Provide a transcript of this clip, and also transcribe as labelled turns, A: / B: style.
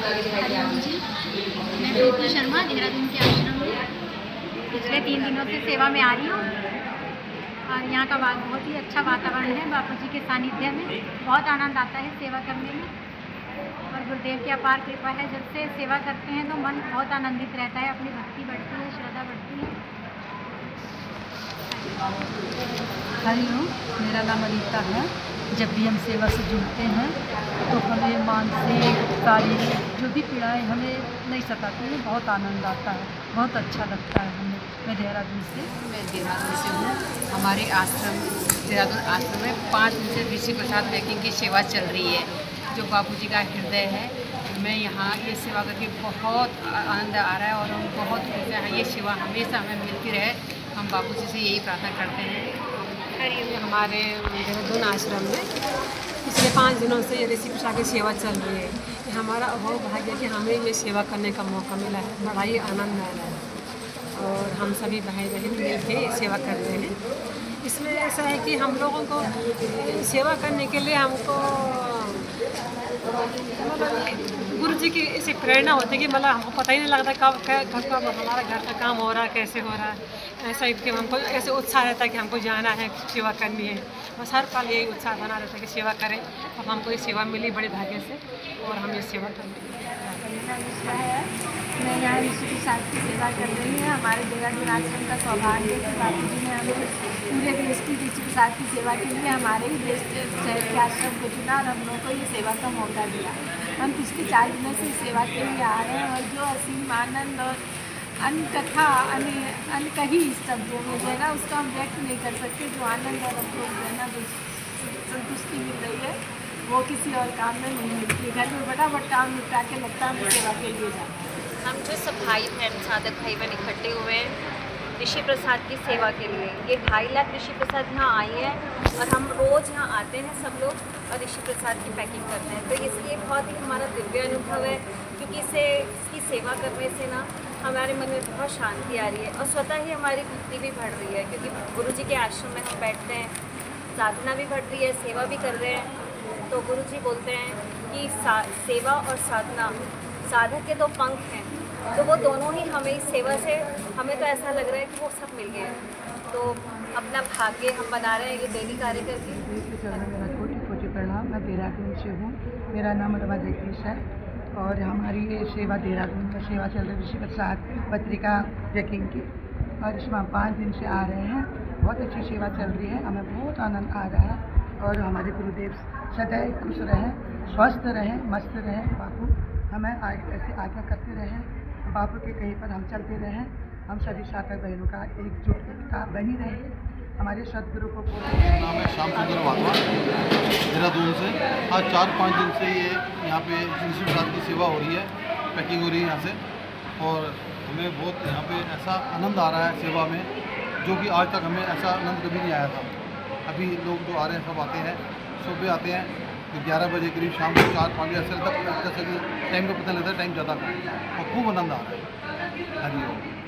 A: हरिओम जी, मैं प्रीति शर्मा देहरादून के आश्रम में पिछले 3 दिनों से सेवा में आ रही हूँ और यहाँ का बहुत ही अच्छा वातावरण है। बापू जी के सानिध्य में बहुत आनंद आता है सेवा करने में और गुरुदेव की अपार कृपा है। जब से सेवा करते हैं तो मन बहुत आनंदित रहता है, अपनी भक्ति बढ़ती है, श्रद्धा बढ़ती है।
B: हरिओम, मेरा नाम अनीता है। जब भी हम सेवा से जुड़ते हैं तो हमें मानसिक शारीरिक जो भी पीड़ाएँ हमें नहीं सताती हैं, बहुत आनंद आता है, बहुत अच्छा लगता है हमें। मैं देहरादून से
C: हूँ। हमारे आश्रम देहरादून आश्रम में 5 दिन से ऋषि प्रसाद पैकिंग की सेवा चल रही है, जो बापू जी का हृदय है। मैं यहाँ ये सेवा करके बहुत आनंद आ रहा है और हम बहुत खुश हैं। ये सेवा हमेशा हमें मिलती रहे, हम बापू जी से यही प्रार्थना करते हैं।
D: हमारे देहरादून आश्रम में पिछले 5 दिनों से ये ऋषि प्रसाद की सेवा चल रही है। ये हमारा बहुत भाग्य है कि हमें ये सेवा करने का मौका मिला है, बड़ा ही आनंद आ रहा है और हम सभी भाई बहन मिल के सेवा करते हैं। इसमें ऐसा है कि हम लोगों को सेवा करने के लिए हमको गुरु जी की ऐसी प्रेरणा होती है कि मतलब हमको पता ही नहीं लगता कब हमारा घर का काम हो रहा है, कैसे हो रहा है। ऐसा ही कि हमको ऐसे उत्साह रहता है कि हमको जाना है, सेवा करनी है। बस हर पल यही उत्साह बना रहता है कि सेवा करें। अब हमको ये सेवा मिली बड़े भाग्य से और हम ये सेवा करें।
A: मैं यहाँ ऋषि प्रसाद की सेवा कर रही हूँ। हमारे देहरादून आश्रम का सौभाग्य है कि बापू जी ने हमें पूरे देश की ऋषि प्रसाद की सेवा के लिए हमारे ही देश शहर के आश्रम को चुना और हम लोगों को ये सेवा का मौका दिया। हम पिछले 4 दिनों से सेवा के लिए आ रहे हैं और जो असीम आनंद और अन्य कथा अन्य कहीं शब्दों में जो है ना, उसका हम व्यक्त नहीं कर सकते। जो आनंद और हमको जो है ना संतुष्टि मिल रही है, वो किसी और काम में नहीं मिलती है। घर में फटाफट काम निपटा के लगता है हम सेवा के लिए जाते हैं।
E: हम जो सब भाई बहन साधक भाई बहन इकट्ठे हुए हैं ऋषि प्रसाद की सेवा के लिए। ये 2.5 लाख ऋषि प्रसाद यहाँ आई है और हम रोज़ यहाँ आते हैं सब लोग और ऋषि प्रसाद की पैकिंग करते हैं। तो इसलिए बहुत ही हमारा दिव्य अनुभव है, क्योंकि इसकी सेवा करने से ना हमारे मन में बहुत शांति आ रही है और स्वतः ही हमारी भक्ति भी बढ़ रही है, क्योंकि गुरु जी के आश्रम में हम बैठते हैं, साधना भी बढ़ रही है, सेवा भी कर रहे हैं। तो गुरु जी बोलते हैं कि सेवा और साधना साधक के 2 पंख हैं, तो वो दोनों ही हमें इस सेवा से हमें तो ऐसा लग रहा है कि वो सब मिल गए हैं। तो अपना भाग्य हम बना रहे हैं ये डेली कार्य करके।
B: मेरा कोटि प्रणाम। मैं देहरादून से हूँ। मेरा नाम रमा जगदीश है और हमारी ये सेवा देहरादून में सेवा चल रही है ऋषि प्रसाद पत्रिका पैकिंग की, और इसमें हम 5 दिन से आ रहे हैं। बहुत अच्छी सेवा चल रही है, हमें बहुत आनंद आ रहा है और हमारे गुरुदेव सदैव खुश रहें, स्वस्थ रहें, मस्त रहें। बापू हमें ऐसे आज्ञा करते रहें, बापू के कहीं पर हम चलते रहें। हम सभी साधक बहनों का एकजुटता बनी रहे। हमारे सदगुरु को
F: नाम है श्याम सुंदर वाधवा, देहरादून से। आज 4-5 दिन से ये यहाँ पे ऋषि प्रसाद की सेवा हो रही है, पैकिंग हो रही है यहाँ से, और हमें बहुत यहाँ पे ऐसा आनंद आ रहा है सेवा में, जो कि आज तक हमें ऐसा आनंद कभी नहीं आया था। अभी लोग जो आ रहे हैं सब आते हैं, सुबह आते हैं 11 बजे करीब, शाम को 4-5 बजे ऐसा लगता है कि टाइम का पता नहीं लगता, टाइम ज़्यादा का और खूब आनंद आ रहा है। हरिओम।